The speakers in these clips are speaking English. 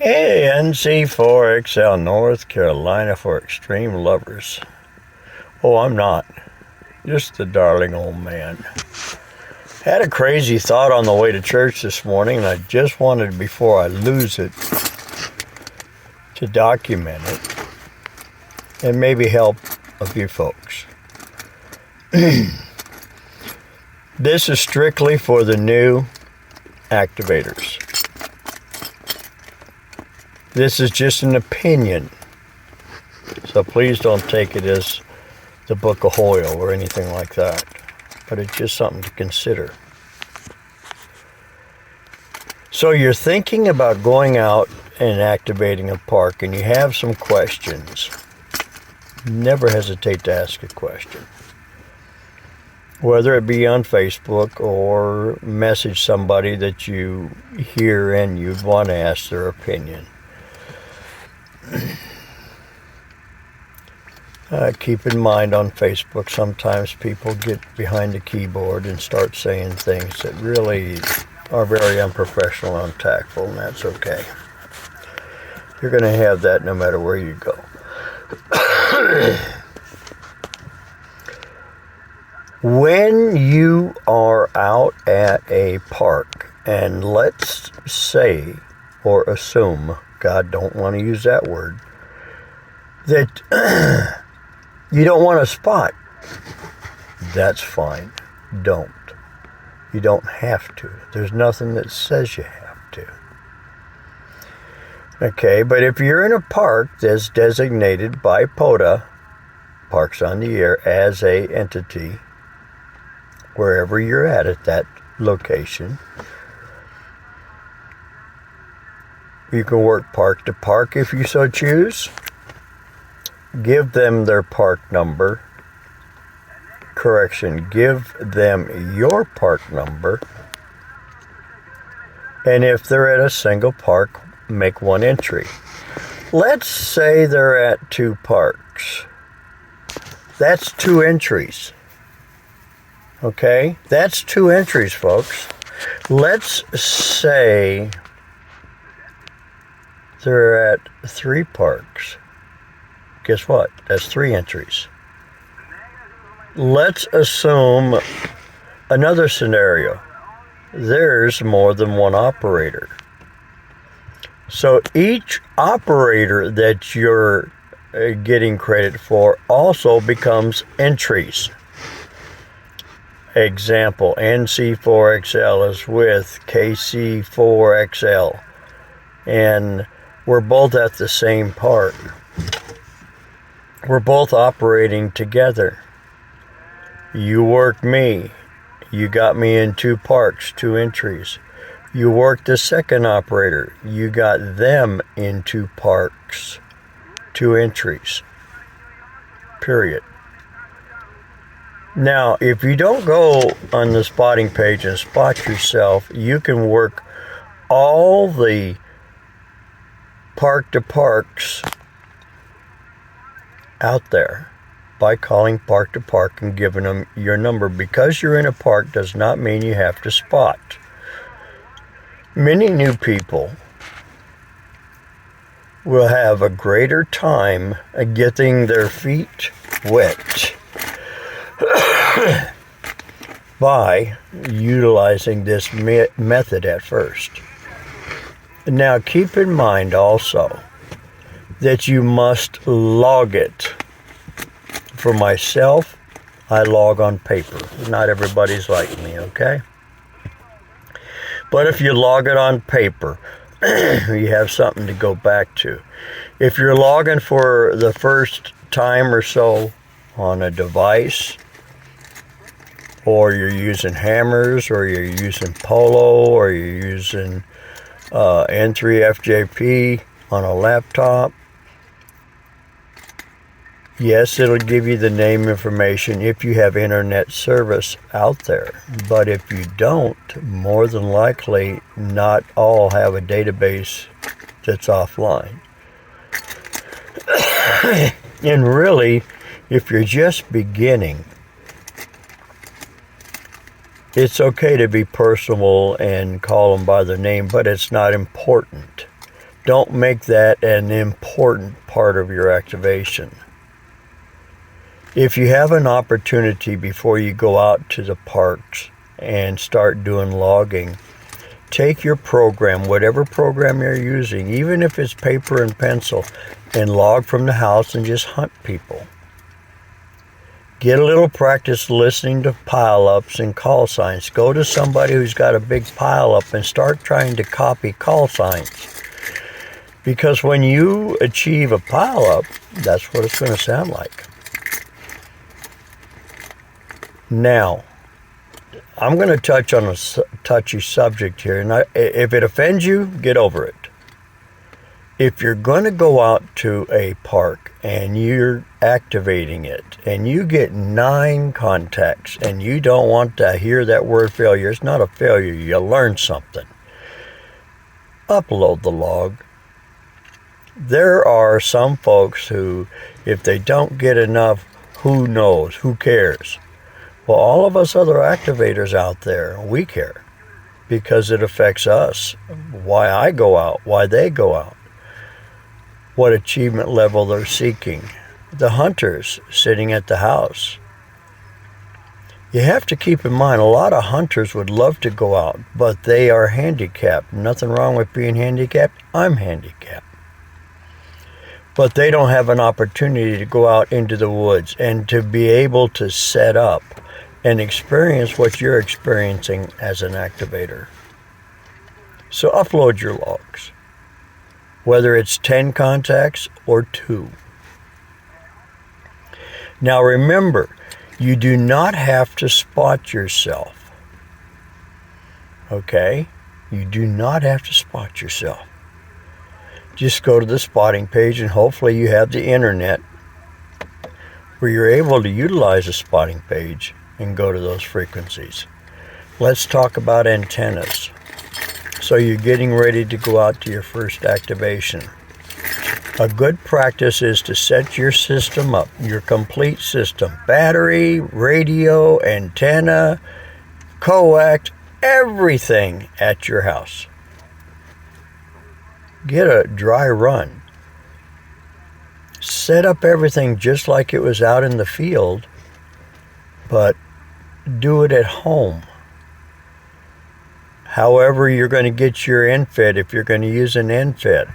Hey, NC4XL, North Carolina for extreme lovers. Oh, I'm not. Just a darling old man. Had a crazy thought on the way to church this morning, and I just wanted, before I lose it, to document it and maybe help a few folks. This is strictly for the new activators. This is just an opinion, so please don't take it as the Book of Hoyle or anything like that, but it's just something to consider. So you're thinking about going out and activating a park, and you have some questions. Never hesitate to ask a question, whether it be on Facebook or message somebody that you hear and you'd want to ask their opinion. Keep in mind, on Facebook, sometimes people get behind the keyboard and start saying things that really are very unprofessional and untactful, and that's okay. You're going to have that no matter where you go. When you are out at a park, and let's say or assume, God, don't want to use that word, that you don't want a spot, that's fine. Don't. You don't have to. There's nothing that says you have to. Okay, but if you're in a park that's designated by POTA, Parks on the Air, as a entity, wherever you're at that location, you can work park to park if you so choose. Give them their park number. Correction, give them your park number. And if they're at a single park, make one entry. Let's say they're at 2 parks. That's 2 entries. Okay? That's 2 entries, folks. Let's say they're at 3 parks. Guess what? That's 3 entries. Let's assume another scenario. There's more than one operator. So each operator that you're getting credit for also becomes entries. Example, NC4XL is with KC4XL, and we're both at the same park. We're both operating together. You work me. You got me in 2 parks, 2 entries. You work the second operator. You got them in 2 parks, 2 entries. Period. Now, if you don't go on the spotting page and spot yourself, you can work all the park to parks out there by calling park to park and giving them your number. Because you're in a park does not mean you have to spot. Many new people will have a greater time getting their feet wet by utilizing this method at first. Now keep in mind also that you must log it. For myself, I log on paper. Not everybody's like me, okay? But if you log it on paper, you have something to go back to. If you're logging for the first time or so on a device, or you're using hammers, or you're using Polo, or you're using N3FJP on a laptop, yes, it'll give you the name information if you have internet service out there. But if you don't, more than likely not all have a database that's offline. And really, if you're just beginning, it's okay to be personal and call them by their name, but it's not important. Don't make that an important part of your activation. If you have an opportunity before you go out to the parks and start doing logging, take your program, whatever program you're using, even if it's paper and pencil, and log from the house and just hunt people. Get a little practice listening to pile-ups and call signs. Go to somebody who's got a big pile-up and start trying to copy call signs. Because when you achieve a pile-up, that's what it's going to sound like. Now, I'm going to touch on a touchy subject here, and if it offends you, get over it. If you're going to go out to a park and you're activating it, and you get 9 contacts, and you don't want to hear that word failure, it's not a failure, you learned something. Upload the log. There are some folks who, if they don't get enough, who knows, who cares? Well, all of us other activators out there, we care because it affects us. Why I go out, why they go out, what achievement level they're seeking. The hunters sitting at the house. You have to keep in mind, a lot of hunters would love to go out, but they are handicapped. Nothing wrong with being handicapped. I'm handicapped. But they don't have an opportunity to go out into the woods and to be able to set up and experience what you're experiencing as an activator. So upload your logs, whether it's 10 contacts or 2. Now remember, you do not have to spot yourself. Okay? You do not have to spot yourself. Just go to the spotting page, and hopefully you have the internet where you're able to utilize a spotting page and go to those frequencies. Let's talk about antennas. So you're getting ready to go out to your first activation. A good practice is to set your system up, your complete system. Battery, radio, antenna, coax, everything at your house. Get a dry run. Set up everything just like it was out in the field, but do it at home. However you're going to get your NFET, if you're going to use an NFET,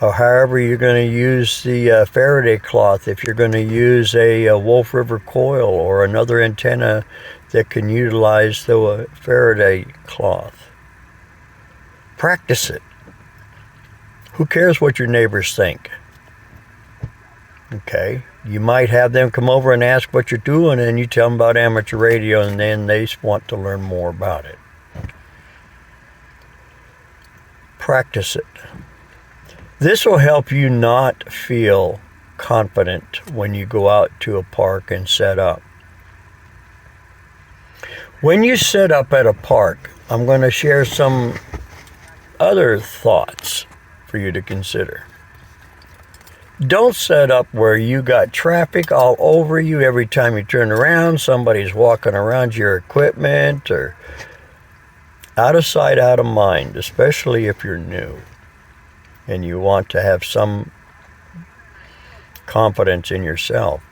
or however you're going to use the Faraday cloth, if you're going to use a Wolf River coil or another antenna that can utilize the Faraday cloth. Practice it. Who cares what your neighbors think? Okay, you might have them come over and ask what you're doing, and you tell them about amateur radio, and then they want to learn more about it. Practice it. This will help you not feel confident when you go out to a park and set up. When you set up at a park, I'm going to share some other thoughts for you to consider. Don't set up where you got traffic all over you every time you turn around. Somebody's walking around your equipment, or out of sight, out of mind, especially if you're new and you want to have some confidence in yourself.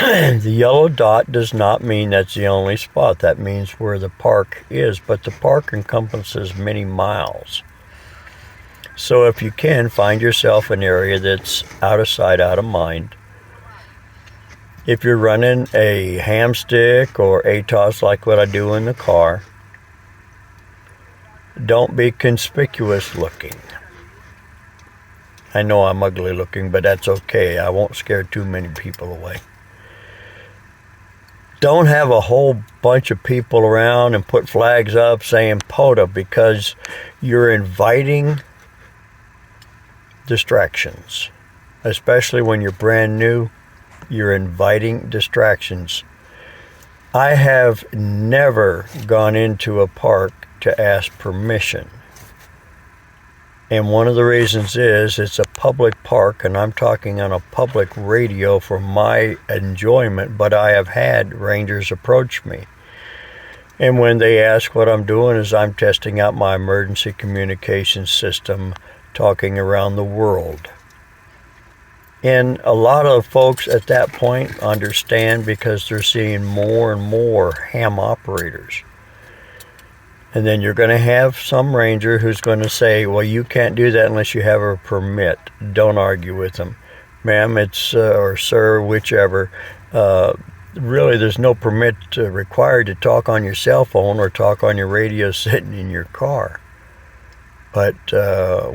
The yellow dot does not mean that's the only spot. That means where the park is, but the park encompasses many miles. So if you can, find yourself an area that's out of sight, out of mind. If you're running a ham stick or ATOS like what I do in the car, don't be conspicuous looking. I know I'm ugly looking, but that's okay. I won't scare too many people away. Don't have a whole bunch of people around and put flags up saying POTA, because you're inviting distractions. Especially when you're brand new, you're inviting distractions. I have never gone into a park to ask permission. And one of the reasons is it's a public park, and I'm talking on a public radio for my enjoyment, but I have had rangers approach me. And when they ask what I'm doing, is I'm testing out my emergency communication system, talking around the world. And a lot of folks at that point understand because they're seeing more and more ham operators. And then you're going to have some ranger who's going to say, well, you can't do that unless you have a permit. Don't argue with them. Ma'am, it's, or sir, whichever. Really, there's no permit required to talk on your cell phone or talk on your radio sitting in your car. But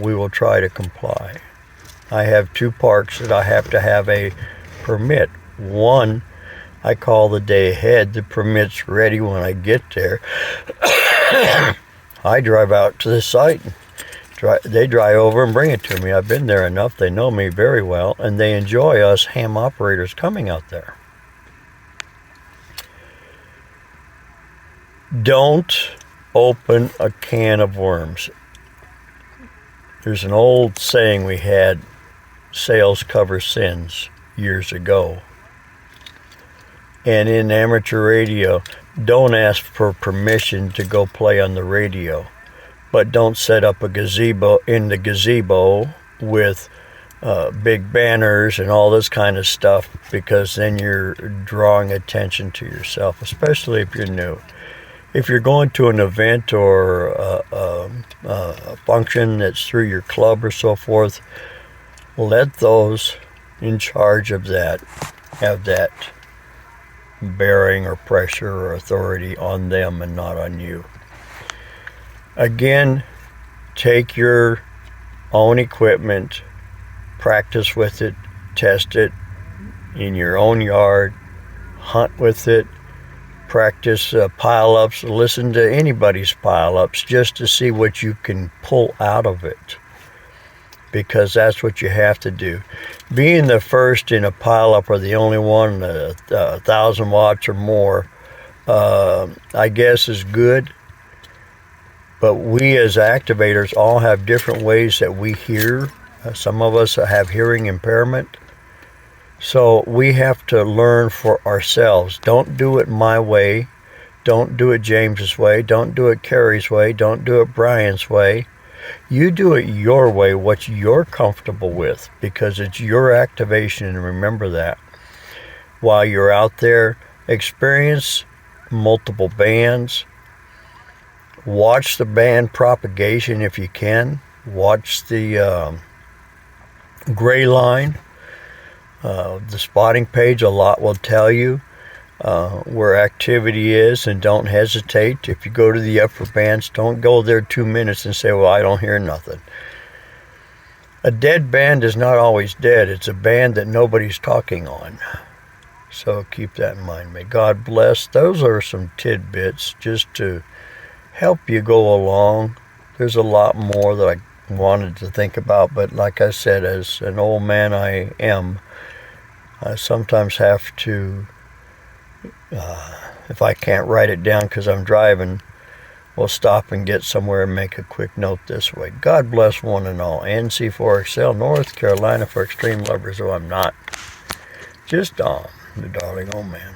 we will try to comply. I have 2 parks that I have to have a permit. One, I call the day ahead. The permit's ready when I get there. I drive out to the site. They drive over and bring it to me. I've been there enough. They know me very well, and they enjoy us ham operators coming out there. Don't open a can of worms. There's an old saying we had, sales cover sins, years ago. And in amateur radio, don't ask for permission to go play on the radio. But don't set up a gazebo in the gazebo with big banners and all this kind of stuff, because then you're drawing attention to yourself, especially if you're new. If you're going to an event or a function that's through your club or so forth, let those in charge of that have that bearing or pressure or authority on them and not on you. Again, take your own equipment, practice with it, test it in your own yard, hunt with it, practice pile-ups, listen to anybody's pile-ups just to see what you can pull out of it, because that's what you have to do. Being the first in a pile-up or the only one 1,000 watts or more, I guess is good, but we as activators all have different ways that we hear. Some of us have hearing impairment. So we have to learn for ourselves. Don't do it my way. Don't do it James's way. Don't do it Carrie's way. Don't do it Brian's way. You do it your way, what you're comfortable with, because it's your activation, and remember that. While you're out there, experience multiple bands. Watch the band propagation if you can. Watch the gray line. The spotting page, a lot will tell you where activity is, and don't hesitate. If you go to the upper bands, don't go there 2 minutes and say, well, I don't hear nothing. A dead band is not always dead. It's a band that nobody's talking on. So keep that in mind. May God bless. Those are some tidbits just to help you go along. There's a lot more that I wanted to think about, but like I said, as an old man I am, I sometimes have to, if I can't write it down because I'm driving, we'll stop and get somewhere and make a quick note this way. God bless one and all. NC4XL, North Carolina, for extreme lovers who I'm not. Just Dom, the darling old man.